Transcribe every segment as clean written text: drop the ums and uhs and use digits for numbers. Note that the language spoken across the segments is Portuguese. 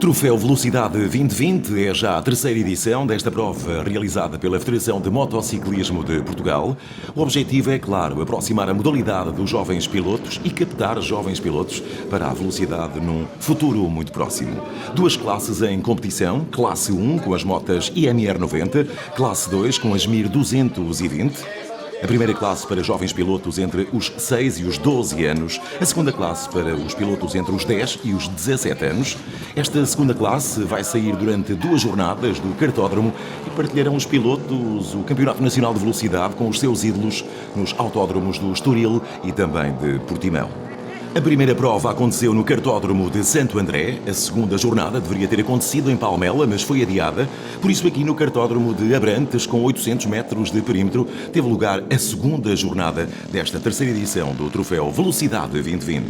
Troféu Velocidade 2020 é já a terceira edição desta prova realizada pela Federação de Motociclismo de Portugal. O objetivo é, claro, aproximar a modalidade dos jovens pilotos e captar jovens pilotos para a velocidade num futuro muito próximo. Duas classes em competição, classe 1 com as motas IMR 90, classe 2 com as MIR 220. A primeira classe para jovens pilotos entre os 6 e os 12 anos, a segunda classe para os pilotos entre os 10 e os 17 anos. Esta segunda classe vai sair durante 2 jornadas do kartódromo e partilharão os pilotos o Campeonato Nacional de Velocidade com os seus ídolos nos autódromos do Estoril e também de Portimão. A primeira prova aconteceu no kartódromo de Santo André. A segunda jornada deveria ter acontecido em Palmela, mas foi adiada. Por isso, aqui no kartódromo de Abrantes, com 800 metros de perímetro, teve lugar a segunda jornada desta terceira edição do Troféu Velocidade 2020.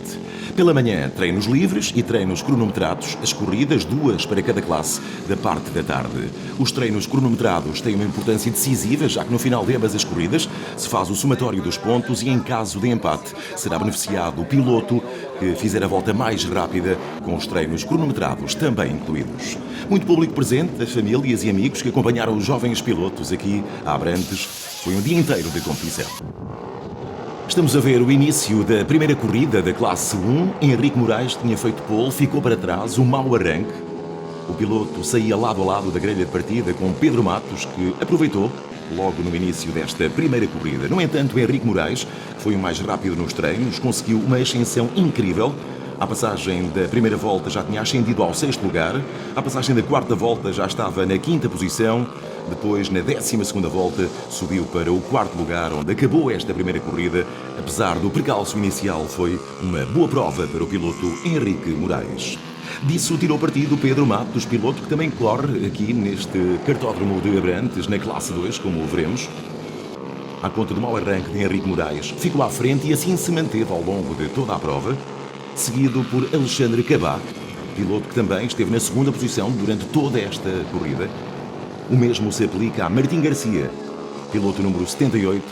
Pela manhã, treinos livres e treinos cronometrados, as corridas, 2 para cada classe, da parte da tarde. Os treinos cronometrados têm uma importância decisiva, já que no final de ambas as corridas se faz o somatório dos pontos e, em caso de empate, será beneficiado o piloto que fizer a volta mais rápida, com os treinos cronometrados também incluídos. Muito público presente, famílias e amigos que acompanharam os jovens pilotos aqui a Abrantes. Foi um dia inteiro de competição. Estamos a ver o início da primeira corrida da classe 1. Henrique Moraes tinha feito pole, ficou para trás, um mau arranque. O piloto saía lado a lado da grelha de partida com Pedro Matos, que aproveitou logo no início desta primeira corrida. No entanto, Henrique Moraes foi o mais rápido nos treinos, conseguiu uma ascensão incrível. À passagem da primeira volta já tinha ascendido ao 6º lugar, à passagem da quarta volta já estava na 5ª posição, depois na 12ª volta subiu para o 4º lugar, onde acabou esta primeira corrida. Apesar do percalço inicial, foi uma boa prova para o piloto Henrique Moraes. Disso tirou partido Pedro Matos, piloto que também corre aqui neste kartódromo de Abrantes, na classe 2, como veremos. À conta do mau arranque de Henrique Moraes, ficou à frente e assim se manteve ao longo de toda a prova, seguido por Alexandre Cabá, piloto que também esteve na 2ª posição durante toda esta corrida. O mesmo se aplica a Martim Garcia, piloto número 78,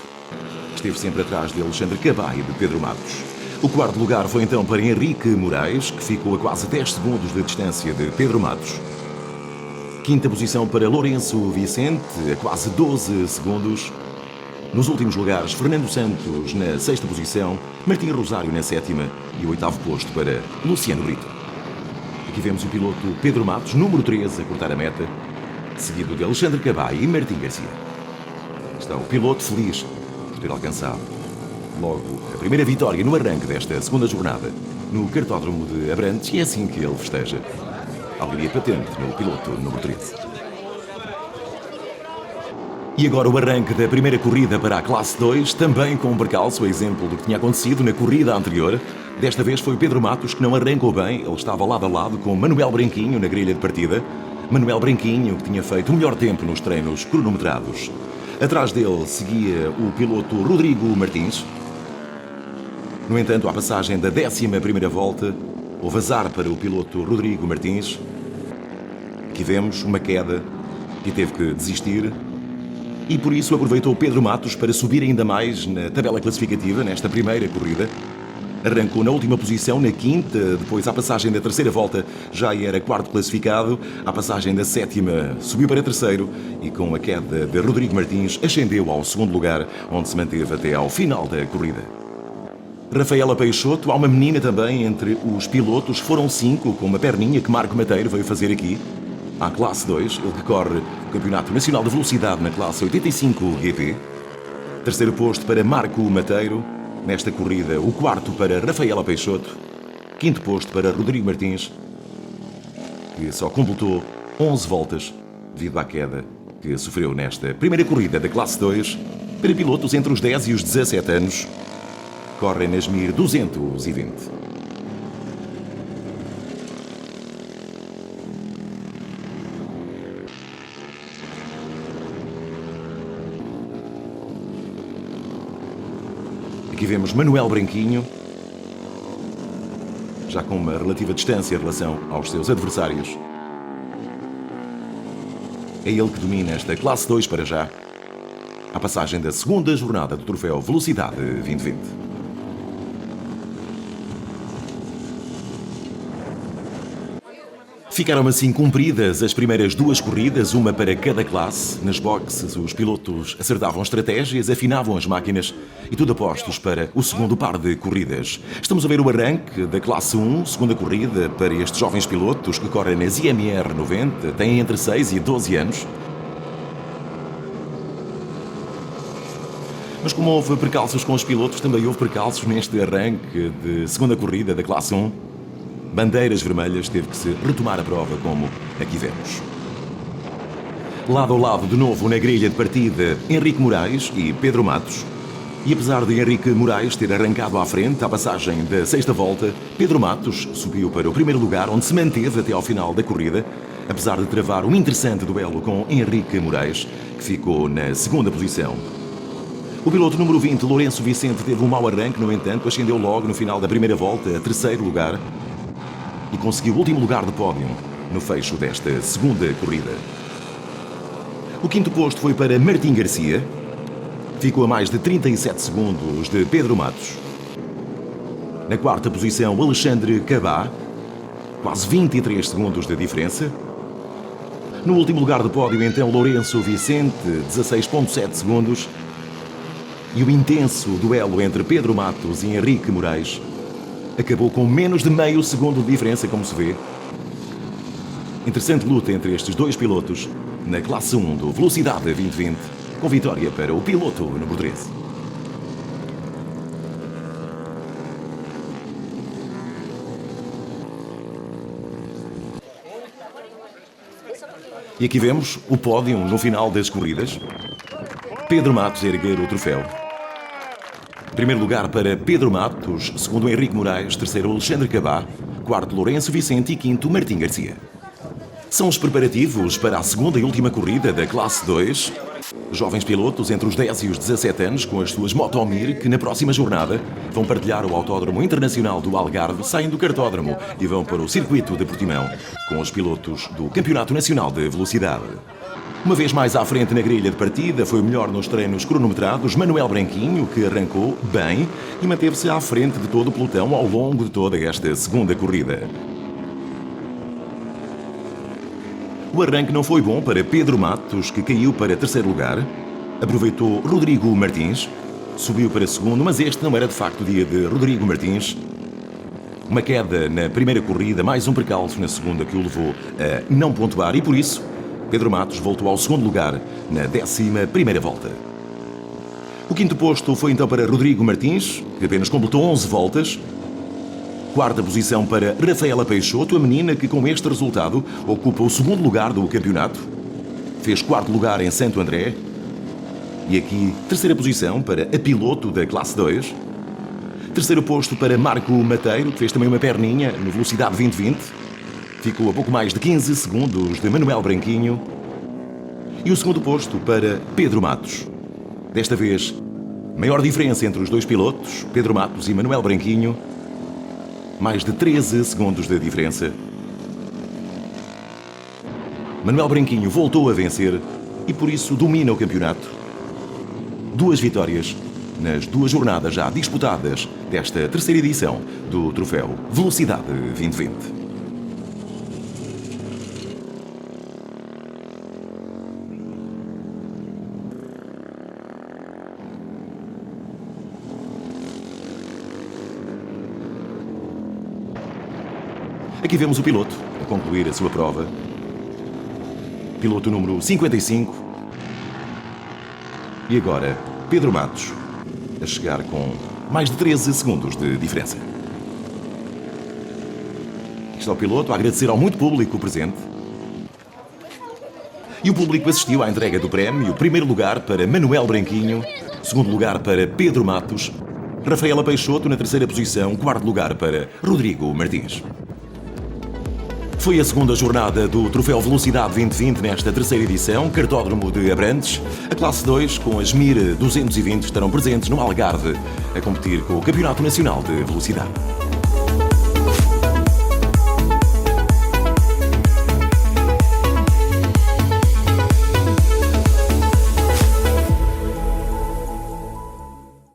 esteve sempre atrás de Alexandre Cabá e de Pedro Matos. O 4º lugar foi então para Henrique Moraes, que ficou a quase 10 segundos de distância de Pedro Matos. 5ª posição para Lourenço Vicente, a quase 12 segundos. Nos últimos lugares, Fernando Santos na 6ª posição, Martim Rosário na 7ª e o 8º posto para Luciano Brito. Aqui vemos o piloto Pedro Matos, número 13, a cortar a meta, seguido de Alexandre Cabá e Martim Garcia. Está o piloto feliz por ter alcançado logo a primeira vitória no arranque desta segunda jornada no kartódromo de Abrantes, e é assim que ele festeja. Alegria patente no piloto número 13. E agora o arranque da primeira corrida para a classe 2, também com um percalço, a exemplo do que tinha acontecido na corrida anterior. Desta vez foi Pedro Matos que não arrancou bem, ele estava lado a lado com Manuel Branquinho na grelha de partida. Manuel Branquinho, que tinha feito o melhor tempo nos treinos cronometrados. Atrás dele seguia o piloto Rodrigo Martins. No entanto, à passagem da 11ª volta, houve azar para o piloto Rodrigo Martins. Aqui vemos uma queda e teve que desistir. E por isso aproveitou Pedro Matos para subir ainda mais na tabela classificativa nesta primeira corrida. Arrancou na última posição, na 5ª, depois à passagem da 3ª volta já era 4º classificado, à passagem da 7ª subiu para 3º e com a queda de Rodrigo Martins ascendeu ao 2º lugar, onde se manteve até ao final da corrida. Rafaela Peixoto, há uma menina também entre os pilotos, foram 5, com uma perninha que Marco Mateiro veio fazer aqui. À classe 2, ele que corre o Campeonato Nacional de Velocidade na classe 85 GP. 3º posto para Marco Mateiro. Nesta corrida, o 4º para Rafaela Peixoto. 5º posto para Rodrigo Martins, que só completou 11 voltas devido à queda que sofreu nesta primeira corrida da classe 2 para pilotos entre os 10 e os 17 anos. Correm nas MIR 220. Aqui vemos Manuel Branquinho, já com uma relativa distância em relação aos seus adversários. É ele que domina esta classe 2 para já, à passagem da segunda jornada do Troféu Velocidade 2020. Ficaram assim cumpridas as primeiras duas corridas, uma para cada classe. Nas boxes, os pilotos acertavam estratégias, afinavam as máquinas e tudo apostos para o segundo par de corridas. Estamos a ver o arranque da classe 1, segunda corrida para estes jovens pilotos que correm nas IMR 90, têm entre 6 e 12 anos. Mas como houve percalços com os pilotos, também houve percalços neste arranque de segunda corrida da classe 1. Bandeiras vermelhas, teve que se retomar a prova, como aqui vemos. Lado a lado, de novo, na grelha de partida, Henrique Moraes e Pedro Matos. E apesar de Henrique Moraes ter arrancado à frente à passagem da sexta volta, Pedro Matos subiu para o primeiro lugar, onde se manteve até ao final da corrida, apesar de travar um interessante duelo com Henrique Moraes, que ficou na segunda posição. O piloto número 20, Lourenço Vicente, teve um mau arranque, no entanto, ascendeu logo no final da primeira volta a terceiro lugar, e conseguiu o último lugar de pódio no fecho desta segunda corrida. O quinto posto foi para Martim Garcia, ficou a mais de 37 segundos de Pedro Matos. Na quarta posição, Alexandre Cabá, quase 23 segundos de diferença. No último lugar de pódio, então, Lourenço Vicente, 16,7 segundos. E o intenso duelo entre Pedro Matos e Henrique Moraes acabou com menos de meio segundo de diferença, como se vê. Interessante luta entre estes dois pilotos na classe 1 do Velocidade 2020, com vitória para o piloto número 13. E aqui vemos o pódio no final das corridas. Pedro Matos a erguer o troféu. Primeiro lugar para Pedro Matos, segundo Henrique Moraes, terceiro Alexandre Cabá, quarto Lourenço Vicente e quinto Martim Garcia. São os preparativos para a segunda e última corrida da classe 2. Jovens pilotos entre os 10 e os 17 anos com as suas Motomir, que na próxima jornada vão partilhar o Autódromo Internacional do Algarve, saem do cartódromo e vão para o circuito de Portimão com os pilotos do Campeonato Nacional de Velocidade. Uma vez mais à frente na grelha de partida, foi o melhor nos treinos cronometrados, Manuel Branquinho, que arrancou bem e manteve-se à frente de todo o pelotão ao longo de toda esta segunda corrida. O arranque não foi bom para Pedro Matos, que caiu para terceiro lugar. Aproveitou Rodrigo Martins, subiu para segundo, mas este não era de facto o dia de Rodrigo Martins. Uma queda na primeira corrida, mais um percalço na segunda que o levou a não pontuar e, por isso, Pedro Matos voltou ao segundo lugar na 11ª volta. O quinto posto foi então para Rodrigo Martins, que apenas completou 11 voltas. Quarta posição para Rafaela Peixoto, a menina que com este resultado ocupa o segundo lugar do campeonato. Fez quarto lugar em Santo André. E aqui, terceira posição para a piloto da classe 2. Terceiro posto para Marco Mateiro, que fez também uma perninha no Velocidade 2020. Ficou a pouco mais de 15 segundos de Manuel Branquinho. E o segundo posto para Pedro Matos. Desta vez, maior diferença entre os dois pilotos, Pedro Matos e Manuel Branquinho. Mais de 13 segundos de diferença. Manuel Branquinho voltou a vencer e por isso domina o campeonato. 2 vitórias nas 2 jornadas já disputadas desta terceira edição do troféu Velocidade 2020. Aqui vemos o piloto a concluir a sua prova. Piloto número 55. E agora, Pedro Matos, a chegar com mais de 13 segundos de diferença. Aqui está o piloto a agradecer ao muito público presente. E o público assistiu à entrega do prémio. Primeiro lugar para Manuel Branquinho, segundo lugar para Pedro Matos, Rafaela Peixoto na terceira posição, quarto lugar para Rodrigo Martins. Foi a segunda jornada do Troféu Velocidade 2020 nesta terceira edição, Cartódromo de Abrantes. A classe 2, com as MIR 220, estarão presentes no Algarve, a competir com o Campeonato Nacional de Velocidade.